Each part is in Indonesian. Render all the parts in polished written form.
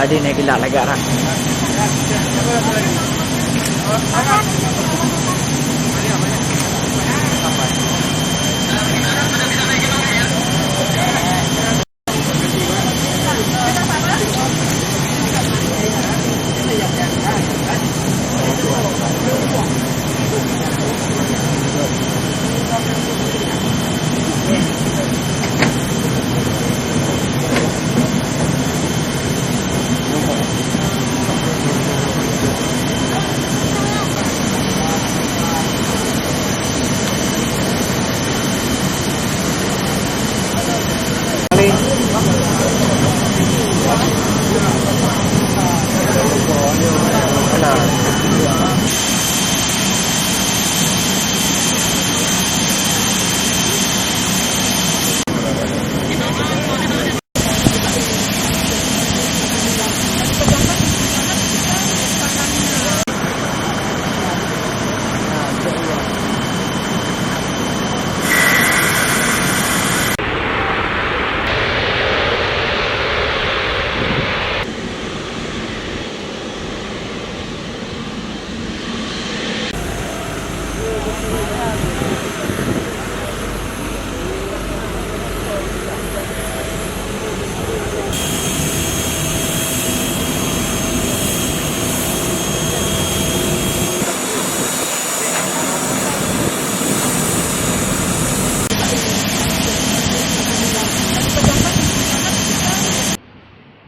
Tadi naik gelak lagi orang.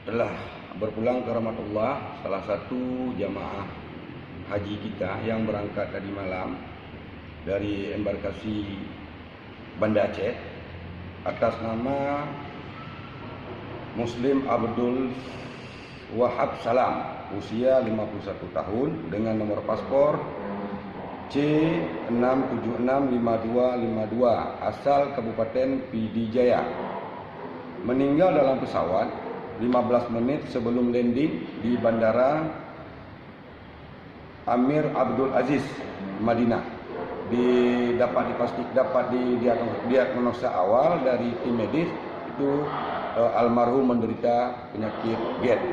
Telah berpulang ke Rahmatullah, salah satu jamaah haji kita yang berangkat tadi malam dari embarkasi Banda Aceh atas nama Muslim Abdul Wahab Salam, usia 51 tahun dengan nomor paspor C6765252, asal Kabupaten Pidijaya, meninggal dalam pesawat 15 menit sebelum landing di Bandara Amir Abdul Aziz, Madinah. Dapat diagnosa awal dari tim medis itu almarhum menderita penyakit GERD.